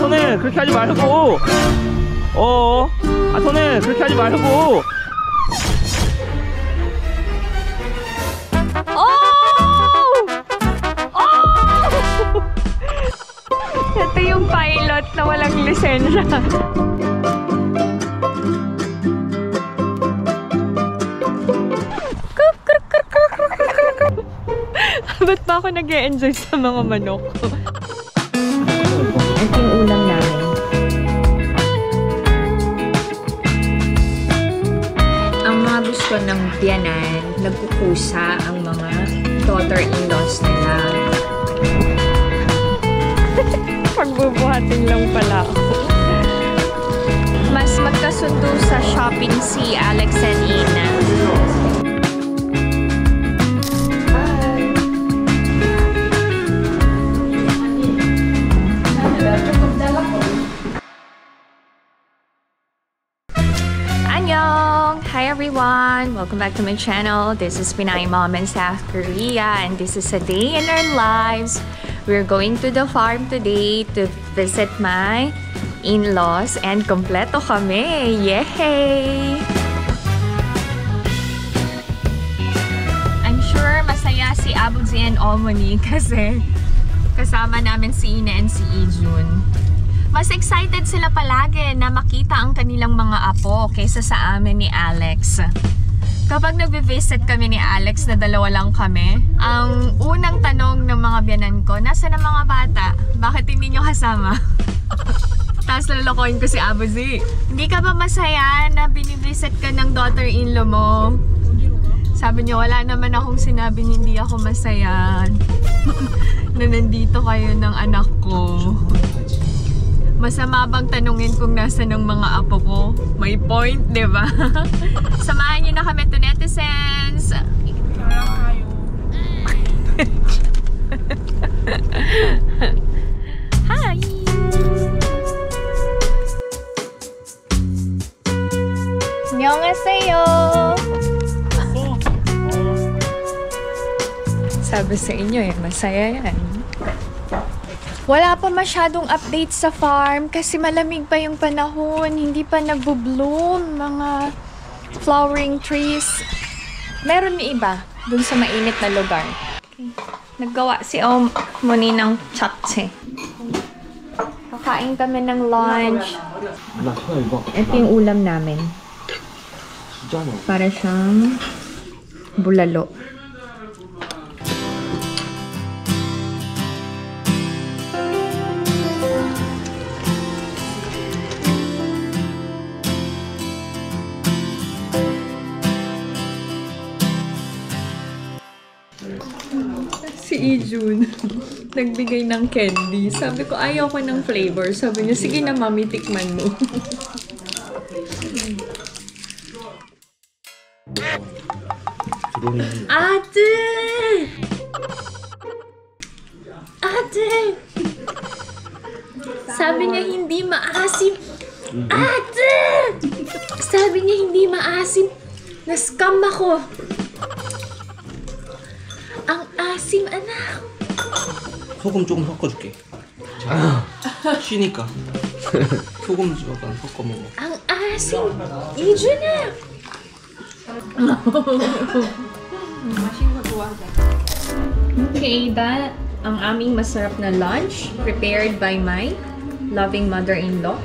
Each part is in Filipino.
손을 그렇게 하지 말고. 손을 그렇게 하지 말고. Ito yung pilot na walang lisensya. Ba't ba ako nag-e-enjoy sa mga manok? Ito yung ulam namin. Ang mga gusto ng biyanan, nagkukusa ang mga daughter-in-laws nila. Pagbubuhatin lang pala ako. Mas magkasundo sa shopping si Alex and Ina. Annyeong! Hi everyone! Welcome back to my channel. This is Pinay Mom in South Korea and this is a day in our lives. We're going to the farm today to visit my in-laws and kompleto kami! Yay! I'm sure masaya si Abuzi and Omoni kasi kasama namin si Ina and si Ijun. Mas excited sila palagi na makita ang kanilang mga apo kaysa sa amin ni Alex. Kapag nag-visit kami ni Alex na dalawa lang kami, ang unang tanong ng mga biyanan ko, nasaan ang mga bata? Bakit hindi nyo kasama? Tapos lalokohin ko si Abuzi. Hindi ka ba masaya na binivisit ka ng daughter-in-law mo? Sabi niya, wala naman akong sinabing hindi ako masaya na nandito kayo ng anak ko. Masama bang tanungin kung nasa ng mga apo ko? May point, di ba? Samahan niyo na kami to netizens! Hi! Annyeonghaseyo! Sabi sa inyo eh, masaya yan. Wala pa masyadong update sa farm kasi malamig pa yung panahon. Hindi pa nagbo-bloom mga flowering trees. Meron ni iba dun sa mainit na lugar. Okay. Naggawa si Omoni ng chapche. Kakain kami ng lunch. Ito yung ulam namin. Para siyang bulalo. Si Ijun, nagbigay ng candy. Sabi ko, ayaw ko ng flavor. Sabi niya, sige na mami, tikman mo. Ate! Ate! Sabi niya, hindi maasim. Ate! Sabi niya, hindi maasim. Na-scam ako. Ang asim, anak. 소금 조금 섞어줄게. 자, 쉬니까. 소금 약간 섞어 먹어. Ang asim. Ijo na. Okay, that ang aming masarap na lunch prepared by my loving mother-in-law.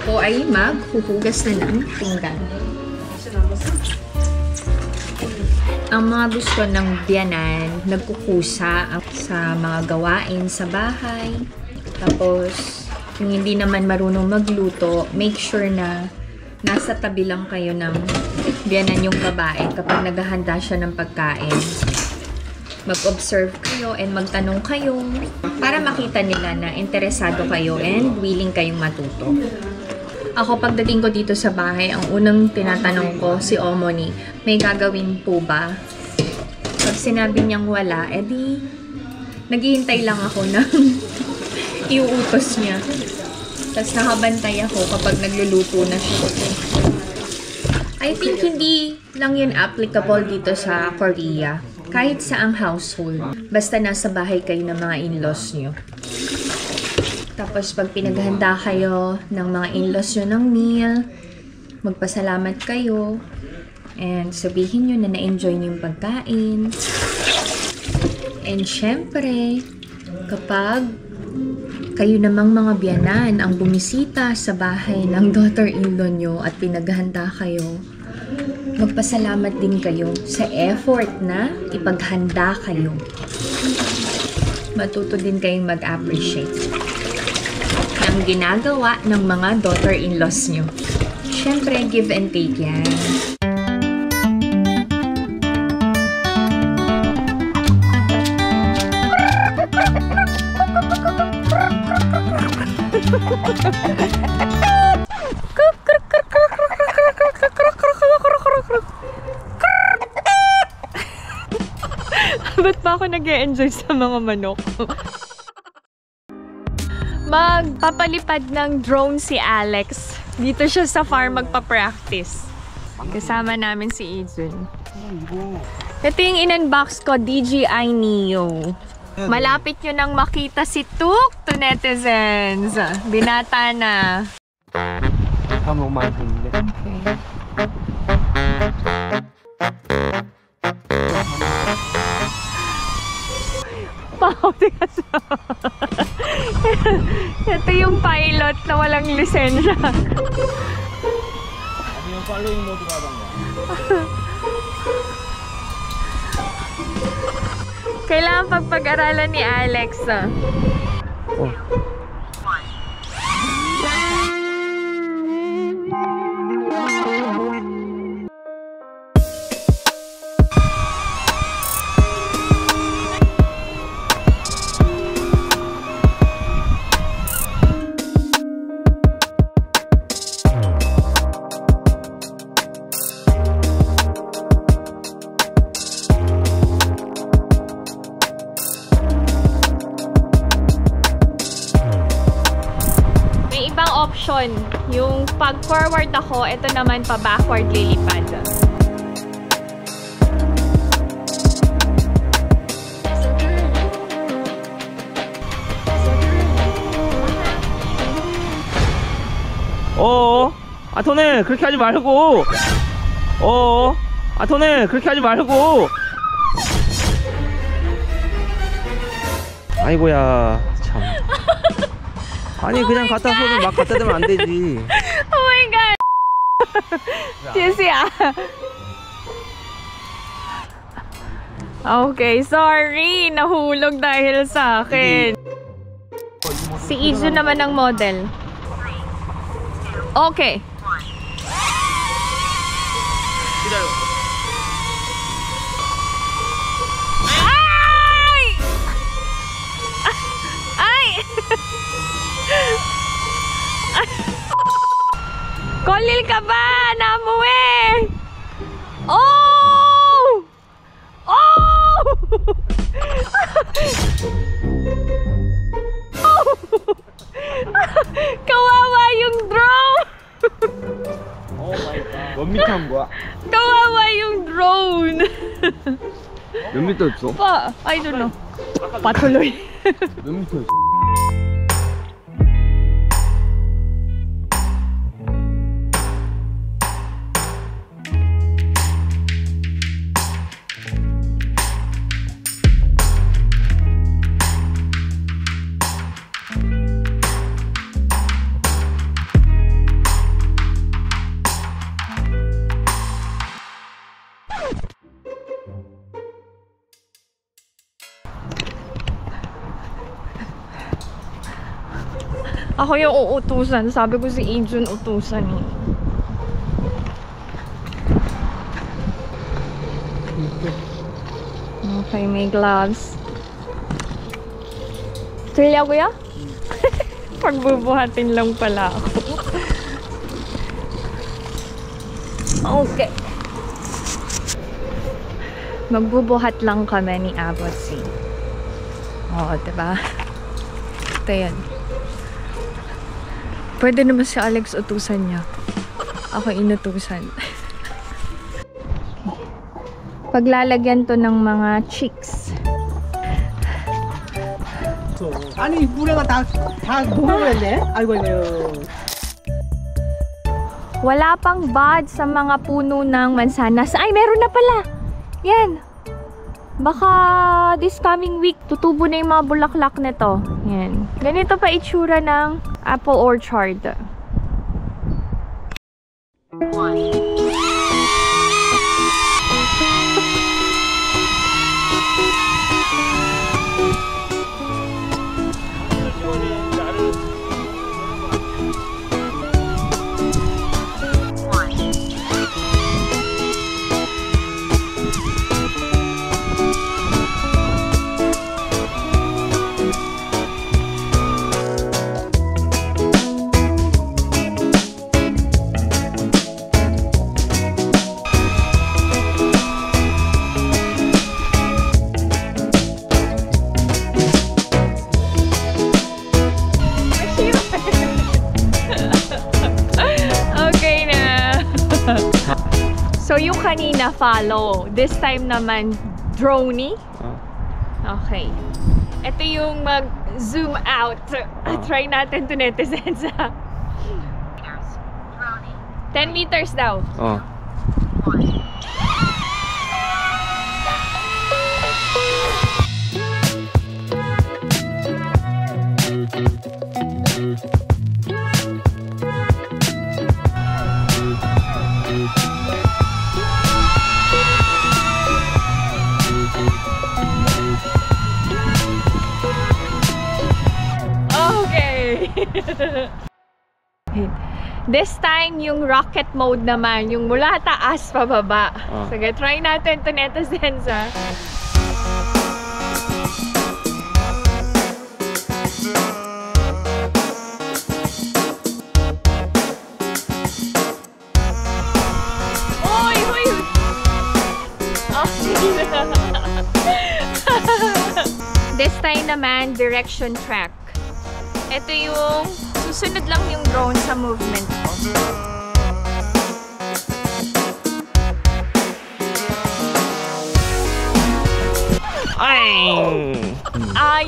Ako ay maghuhugas na ng pinggan. Ang mga gusto ng biyanan, nagkukusa sa mga gawain sa bahay. Tapos, kung hindi naman marunong magluto, make sure na nasa tabi lang kayo ng biyanan yung babae kapag naghahanda siya ng pagkain. Mag-observe kayo and magtanong kayo para makita nila na interesado kayo and willing kayong matuto. Ako, pagdating ko dito sa bahay, ang unang tinatanong ko si Omoni, may gagawin po ba? Pag sinabi niyang wala, edi naghihintay lang ako ng iuutos niya. Tapos nakabantay ako kapag nagluluto na siya. I think hindi lang yun applicable dito sa Korea. Kahit saang household. Basta nasa bahay kayo ng mga in-laws niyo. Tapos pag pinaghanda kayo ng mga in-laws nyo ng meal, magpasalamat kayo. And sabihin nyo na na-enjoy nyo yung pagkain. And syempre, kapag kayo namang mga biyanan ang bumisita sa bahay ng daughter-in-law nyo at pinaghanda kayo, magpasalamat din kayo sa effort na ipaghanda kayo. Matuto din kayong mag-appreciate ng ginagawa ng mga daughter-in-laws nyo. Siyempre, give and take yan. Ba't ba ako nag-e-enjoy sa mga manok? Magpapalipad ng drone si Alex. Dito siya sa farm magpa-practice. Kasama namin si Ijun. Ito yung in-unbox ko, DJI Neo. Malapit nyo nang makita si Tuk to netizens. Binata na. Okay. Ito yung pilot na walang lisensya. Ano yung following mode ka bang? Kailangan pag-aralan ni Alex. Oh. Option. Yung pag forward ako, ito naman pa backward lilipad. 토네 그렇게 하지 말고. 토네 그렇게 하지 말고. 아이고야 참. 아니 그냥 갖다 쏘면 막 갖다 대면 안 되지. Oh my god. Jessica. Okay, sorry. Nahulog dahil sa akin. Si Iju naman ang model. Okay. Ay! Ay! Kolil ka ba? Namuwi! Oh! Oh! Kawawa yung drone! Oh my god. 몇 미터 한 거야? Kawawa yung drone! 몇 미터였어? Pa, I don't know. Patuloy. 몇 미터였어? Ako yung uutusan. Sabi ko si Ijun utusan eh. Okay, may gloves. Tuloy pagbubuhatin lang pala ako. Okay. Magbubuhat lang kami ni Abotsi. Oo, diba? Ito yan. Pwede naman si Alex utusan niya. Ako inutusan. Paglalagyan to ng mga chicks. 아니 물에가 다 녹아버렸네. 아이고 이거. Wala pang bud sa mga puno ng mansanas. Ay, meron na pala. Yan. Baka this coming week, tutubo na yung mga bulaklak nito. Yan. Ganito pa itsura ng apple orchard. So, yung kanina follow. This time naman, droney. Okay. Ito yung mag-zoom out. Try natin to netizens. 10 meters daw. 어. Okay. This time, yung rocket mode naman, yung mula taas pababa. Sige, try natin to netizens, ha? Uy! Uy! Oh, sige na. This time naman, direction track. Ito yung susunod lang yung drone sa movement ko.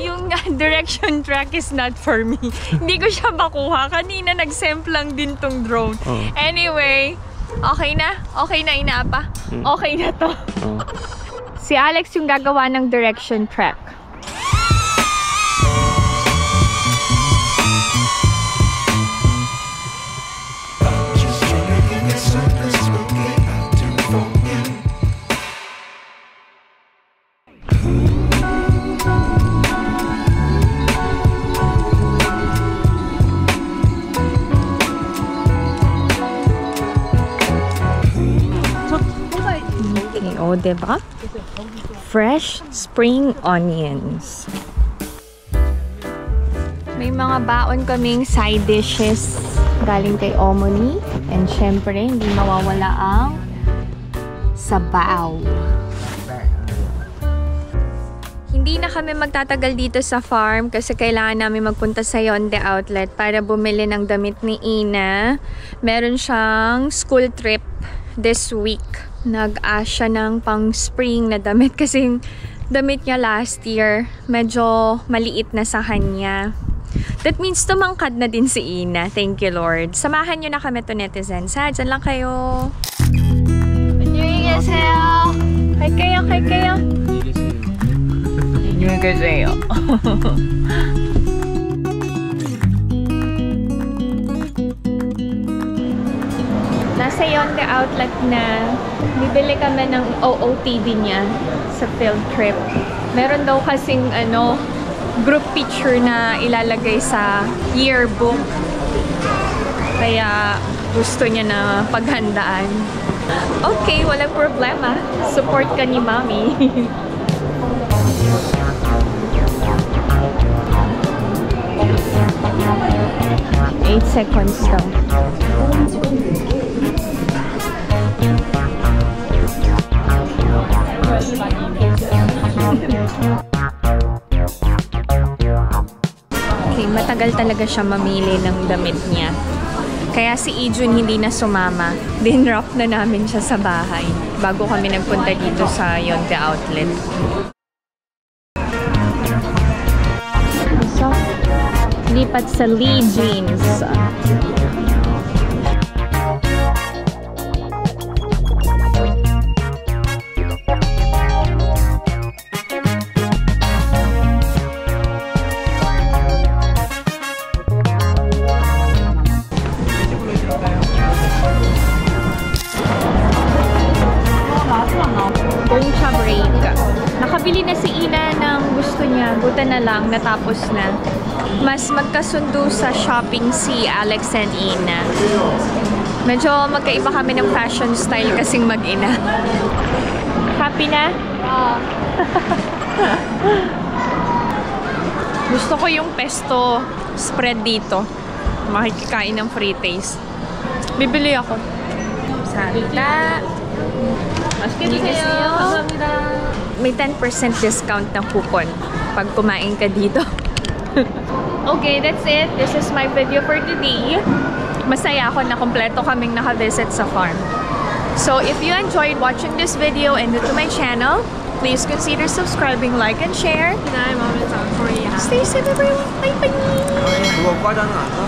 Yung direction track is not for me. Hindi ko siya makuha. Kanina nag-semp lang din tong drone. Anyway, okay na? Okay na, inapa? Okay na to. Si Alex yung gagawa ng direction track. O, diba? Fresh spring onions. May mga baon kaming side dishes galing kay Omoni. And syempre, hindi mawawala ang sabaw. Hindi na kami magtatagal dito sa farm kasi kailangan namin magpunta sa Yonde Outlet para bumili ng damit ni Ina. Meron siyang school trip this week. Nag-ask siya ng pang-spring na damit kasi damit niya last year medyo maliit na sa kanya. That means tumangkad na din si Ina. Thank you, Lord. Samahan niyo na kami to netizens, ha? Diyan lang kayo. 안녕히 계세요. 갈게요, 갈게요. 안녕히 계세요. Nasa Yonde Outlet na. Bibili kami ng OOTD niya sa field trip. Meron daw kasing group picture na ilalagay sa yearbook. Kaya gusto niya na paghandaan. Okay, walang problema. Support ka ni Mommy. 8 seconds daw. Okay, matagal talaga siya mamili ng damit niya. Kaya si Ijun hindi na sumama. Dinrop na namin siya sa bahay bago kami nagpunta dito sa Yonde Outlet. Lipat sa Lee Jeans. Gongcha break. Nakabili na si Ina ng gusto niya. Buta na lang, natapos na. Mas magkasundo sa shopping si Alex and Ina. Medyo magkaiba kami ng fashion style kasing mag-ina. Happy na? Gusto ko yung pesto spread dito. Makikikain ng free taste. Bibili ako. Sarita. May 10% discount na coupon pag kumain ka dito. Okay, that's it. This is my video for today. Masaya ako na kompleto kaming naka-visit sa farm. So if you enjoyed watching this video and new to my channel, please consider subscribing, like, and share. Stay safe, everyone. Bye-bye. 그거 과자는 안 사?